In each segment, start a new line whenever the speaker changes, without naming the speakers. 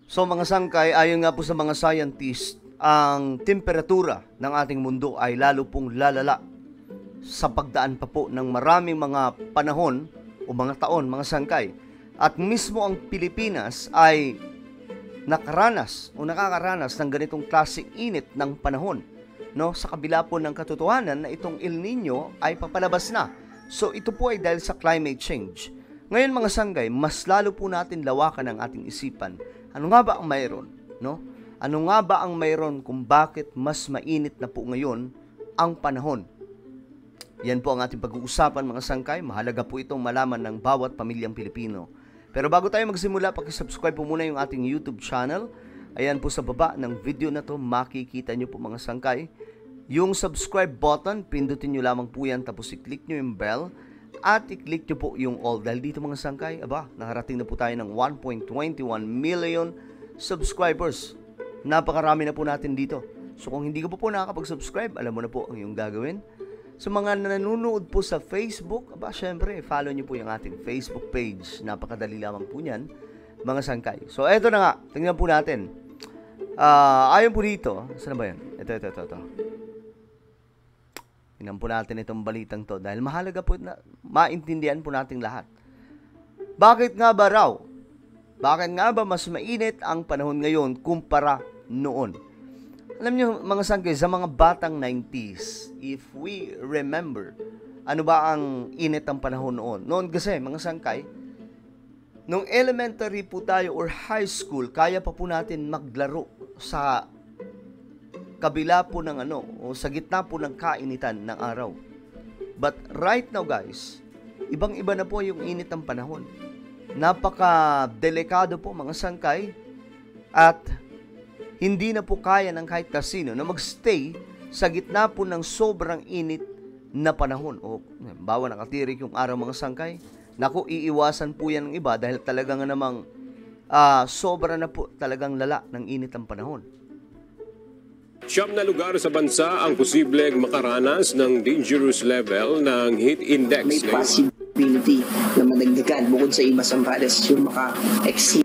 So mga sangkay, ayon nga po sa mga scientist, ang temperatura ng ating mundo ay lalo pong lalala sa pagdaan pa po ng maraming mga panahon o mga taon, mga sangkay. At mismo ang Pilipinas ay nakakaranas ng ganitong klaseng init ng panahon. No? Sa kabila po ng katotohanan na itong El Nino ay papalabas na. So ito po ay dahil sa climate change. Ngayon mga sanggay, mas lalo po natin lawakan ang ating isipan. Ano nga ba ang mayroon? No? Ano nga ba ang mayroon kung bakit mas mainit na po ngayon ang panahon? Yan po ang ating pag-uusapan mga sangkay. Mahalaga po itong malaman ng bawat pamilyang Pilipino. Pero bago tayo magsimula, pakisubscribe po muna yung ating YouTube channel. Ayan po sa baba ng video na to, makikita nyo po mga sangkay. Yung subscribe button, pindutin nyo lamang po yan, tapos i-click nyo yung bell. At i-click nyo po yung all. Dahil dito mga sangkay, nakarating na po tayo ng 1.21 million subscribers. Napakarami na po natin dito. So kung hindi ka po nakakapag-subscribe, alam mo na po ang iyong gagawin. Sa mga nanonood po sa Facebook, syempre, follow nyo po yung ating Facebook page. Napakadali lamang po niyan, mga sangkay. So eto na nga, tingnan po natin. Ayon po dito, saan ba yan? Ito. Tingnan po natin itong balitang to dahil mahalaga po na maintindihan po nating lahat. Bakit nga ba raw? Bakit nga ba mas mainit ang panahon ngayon kumpara noon? Alam niyo mga sangkay, sa mga batang 90s, if we remember, ano ba ang init ng panahon noon? Noon kasi mga sangkay, nung elementary po tayo or high school, kaya pa po natin maglaro sa kabila po ng o sa gitna po ng kainitan ng araw. But right now guys, ibang-iba na po yung init ng panahon. Napaka-delikado po mga sangkay at hindi na po kaya ng kahit kasino na magstay sa gitna po ng sobrang init na panahon. O bawa nakatirik yung araw mga sangkay, naku, iiwasan po yan ng iba dahil talagang namang sobra na po talagang lala ng init ng panahon.
Siyam na lugar sa bansa ang posibleng makaranas ng dangerous level ng heat index.
May possibility na madagdagan bukod sa iba Zambales yung maka-exceed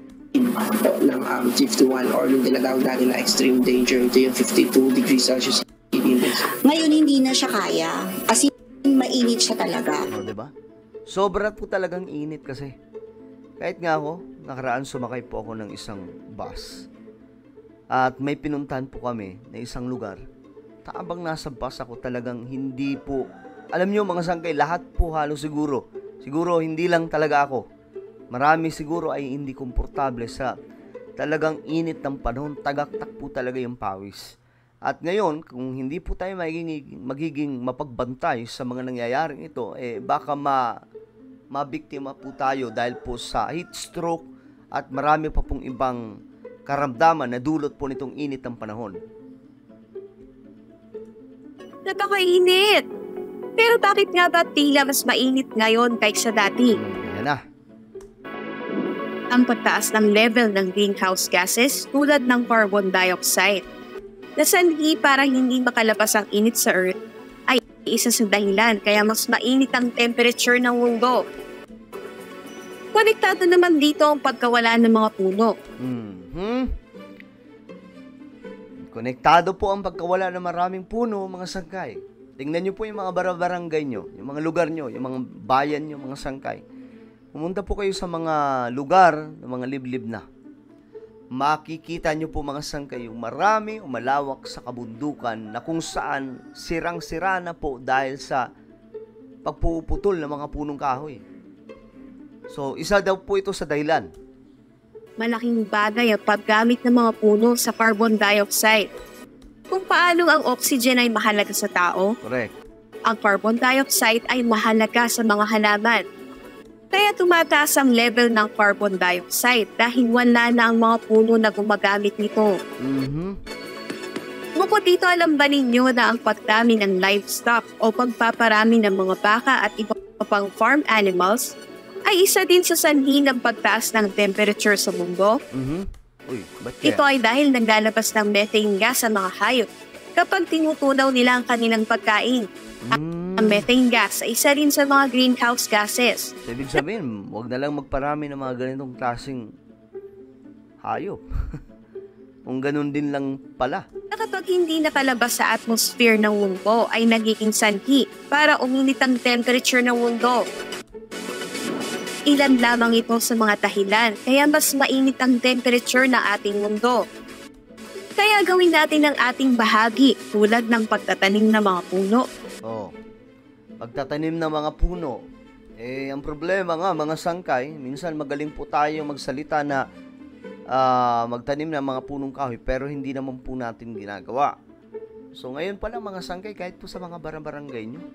ng 51 or yung tinatawag natin na extreme danger. Ito yung 52 degrees Celsius heat index.
Ngayon hindi na siya kaya kasi mainit siya talaga.
Diba? Sobra po talagang init kasi. Kahit nga ako, nakaraan sumakay po ako ng isang bus. At may pinuntahan po kami na isang lugar. Habang nasa bus ako talagang hindi po, alam nyo mga sangkay, lahat po halos siguro hindi lang talaga ako. Marami siguro ay hindi komportable sa talagang init ng panahon, tagaktak po talaga yung pawis. At ngayon, kung hindi po tayo magiging mapagbantay sa mga nangyayaring ito, baka mabiktima po tayo dahil po sa heat stroke at marami pa pong ibang karamdaman na dulot po nitong init ng panahon.
Napakainit! Pero bakit nga ba tila mas mainit ngayon kaysa dati?
Yan na.
Ang pagtaas ng level ng greenhouse gases tulad ng carbon dioxide na sanhi para hindi makalabas ang init sa Earth ay isa sa dahilan kaya mas mainit ang temperature ng mundo. Konektado naman dito ang pagkawala ng mga puno.
Konektado po ang pagkawala ng maraming puno, mga sangkay. Tingnan nyo po yung mga barangay nyo, yung mga lugar nyo, yung mga bayan nyo, mga sangkay. Pumunta po kayo sa mga lugar, mga liblib na. Makikita nyo po mga sangkay yung marami o malawak sa kabundukan na kung saan sirang-sira na po dahil sa pagpuputol ng mga punong kahoy. So, isa daw po ito sa dahilan.
Malaking bagay ang paggamit ng mga puno sa carbon dioxide. Kung paano ang oxygen ay mahalaga sa tao,
correct,
ang carbon dioxide ay mahalaga sa mga halaman. Kaya tumataas ang level ng carbon dioxide dahil wala na ang mga puno na gumagamit nito. Bukod dito, alam ba ninyo na ang pagdami ng livestock o pagpaparami ng mga baka at iba pang farm animals ay isa din sa sanhi ng pagtaas ng temperature sa mundo?
Uy, ba't kaya?
Ito ay dahil naglalabas ng methane gas sa mga hayop kapag tinutunaw nila ang kanilang pagkain. Ang methane gas ay isa rin sa mga greenhouse gases.
Ibig sabihin, huwag na lang magparami ng mga ganitong klaseng hayop. Kung ganun din lang pala.
Na kapag hindi nakalabas sa atmosphere ng mundo ay nagiging sanhi para uminit ang temperature ng mundo. Ilan lamang ito sa mga dahilan kaya mas mainit ang temperature ng ating mundo. Kaya gawin natin ang ating bahagi tulad ng pagtatanim ng mga puno.
Pagtatanim ng mga puno. Ang problema nga mga sangkay, minsan magaling po tayo magsalita na magtanim ng mga punong kahoy pero hindi naman po natin ginagawa. So ngayon pala mga sangkay, kahit po sa mga barangay nyo,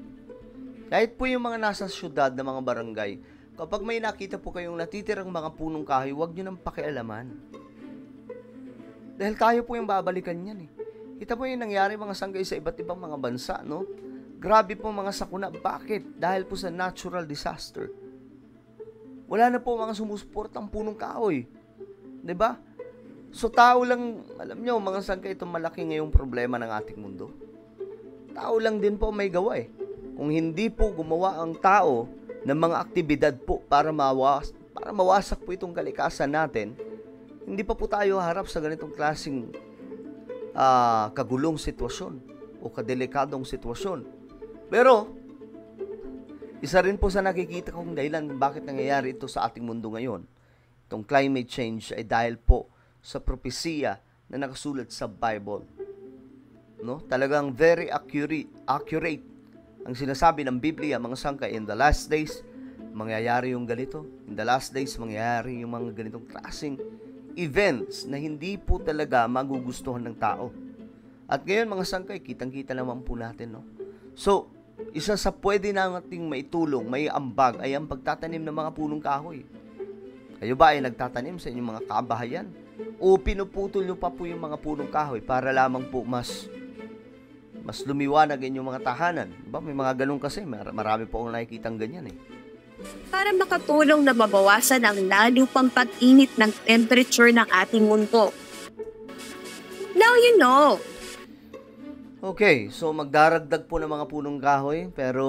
kahit po yung mga nasa syudad na mga barangay, kapag may nakita po kayong natitirang mga punong kahoy, huwag nyo nang pakialaman. Dahil tayo po yung babalikan yan eh. Kita po yung nangyari mga sangkay sa iba't ibang mga bansa, no? Grabe po mga sakuna. Bakit? Dahil po sa natural disaster. Wala na po mga sumusuportang punong kahoy. 'Di ba? So tao lang, alam nyo, mga sangkay, itong malaki ngayong problema ng ating mundo. Tao lang din po may gawa eh. Kung hindi po gumawa ang tao ng mga aktibidad po para mawasak po itong kalikasan natin, hindi pa po tayo harap sa ganitong klaseng kagulong sitwasyon o kadelikadong sitwasyon. Pero isa rin po sa nakikita kong dahilan bakit nangyayari ito sa ating mundo ngayon. Itong climate change ay dahil po sa propesiya na nakasulat sa Bible. No? Talagang very accurate ang sinasabi ng Biblia, mga sangkay. In the last days, mangyayari yung ganito. In the last days, mangyayari yung mga ganitong klaseng events na hindi po talaga magugustuhan ng tao. At ngayon, mga sangkay, kitang-kita naman po natin. No? So, isa sa pwede nating maitulong, may ambag, ay ang pagtatanim ng mga punong kahoy. Kayo ba ay nagtatanim sa inyong mga kabahayan? O pinuputol nyo pa po yung mga punong kahoy para lamang po mas lumiwanag inyong mga tahanan? Diba? May mga ganun kasi. Marami po akong nakikitang ganyan eh.
Para makatulong na mabawasan ang lalo pang pag-init ng temperature ng ating mundo. Now you know.
Okay, so magdaragdag po ng mga punong kahoy, pero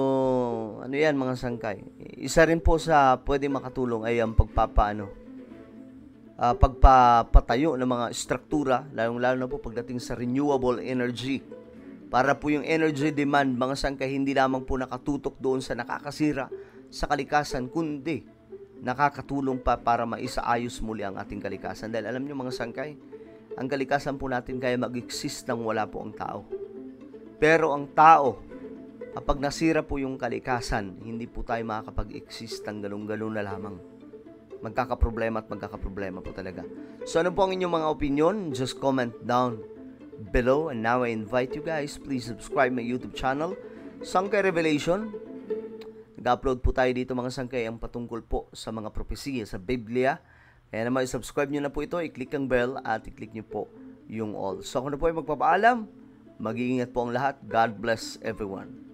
ano yan mga sangkay? Isa rin po sa pwede makatulong ay ang pagpapatayo ng mga struktura, lalong-lalo na po pagdating sa renewable energy. Para po yung energy demand, mga sangkay, hindi lamang po nakatutok doon sa nakakasira sa kalikasan, kundi nakakatulong pa para maisaayos muli ang ating kalikasan. Dahil alam nyo mga sangkay, ang kalikasan po natin kaya mag-exist nang wala po ang tao. Pero ang tao, kapag nasira po yung kalikasan, hindi po tayo makakapag-exist ng galong-galong na lamang. Magkakaproblema po talaga. So ano po ang inyong mga opinion? Just comment down below. And now I invite you guys, please subscribe my YouTube channel, Sangkay Revelation. Nag-upload po tayo dito mga sangkay ang patungkol po sa mga propesiya sa Biblia. Kaya naman i-subscribe nyo na po ito, i-click ang bell at i-click nyo po yung all. So ako na po ay magpapaalam. Mag-iingat po ang lahat. God bless everyone.